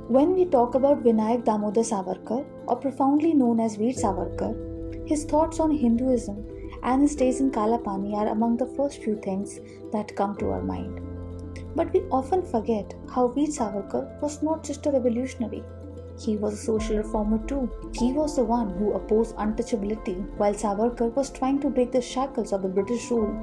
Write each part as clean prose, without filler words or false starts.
When we talk about Vinayak Damodar Savarkar, or profoundly known as Veer Savarkar, his thoughts on Hinduism and his days in Kala Paani are among the first few things that come to our mind. But we often forget how Veer Savarkar was not just a revolutionary. He was a social reformer too. He was the one who opposed untouchability while Savarkar was trying to break the shackles of the British rule.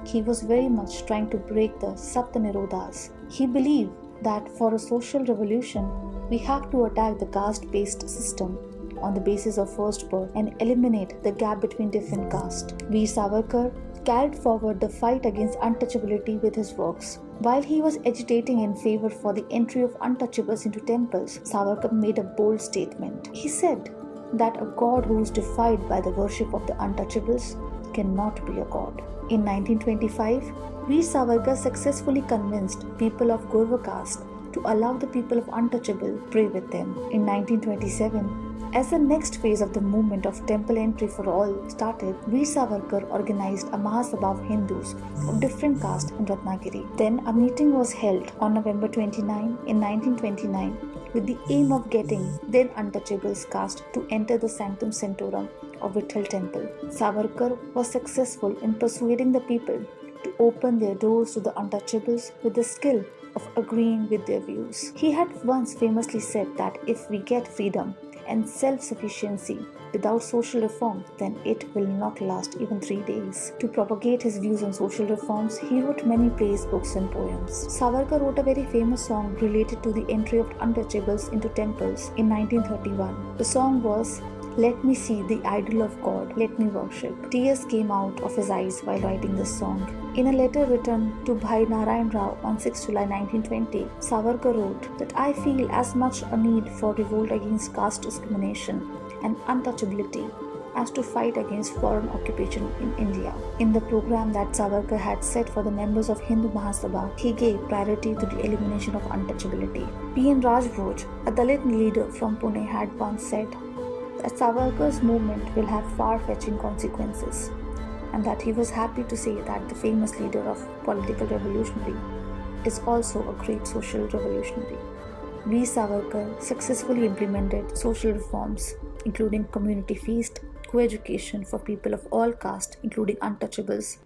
He was very much trying to break the Saptanirodhas. He believed that for a social revolution, we have to attack the caste-based system on the basis of first birth and eliminate the gap between different castes. Veer Savarkar carried forward the fight against untouchability with his works. While he was agitating in favor for the entry of untouchables into temples, Savarkar made a bold statement. He said that a god who is defied by the worship of the untouchables cannot be a god. In 1925, Veer Savarkar successfully convinced people of Gurva caste to allow the people of untouchable pray with them. In 1927, as the next phase of the movement of temple entry for all started, Veer Savarkar organized a Mahasabha of Hindus of different castes in Ratnagiri. Then a meeting was held on November 29 in 1929 with the aim of getting then untouchables caste to enter the Sanctum Sanctorum of Vitthal temple. Savarkar was successful in persuading the people to open their doors to the untouchables with the skill of agreeing with their views. He had once famously said that if we get freedom and self-sufficiency without social reform, then it will not last even 3 days. To propagate his views on social reforms, he wrote many praise books and poems. Savarkar wrote a very famous song related to the entry of untouchables into temples in 1931. The song was "Let me see the idol of God, let me worship." Tears came out of his eyes while writing this song. In a letter written to Bhai Narayan Rao on 6 July 1920, Savarkar wrote that I feel as much a need for revolt against caste discrimination and untouchability as to fight against foreign occupation in India. In the program that Savarkar had set for the members of Hindu Mahasabha, he gave priority to the elimination of untouchability. P.N. Rajbhoj, a Dalit leader from Pune, had once said that Savarkar's movement will have far-fetching consequences, and that he was happy to say that the famous leader of political revolutionary is also a great social revolutionary. Veer Savarkar successfully implemented social reforms, including community feast, co-education for people of all castes, including untouchables,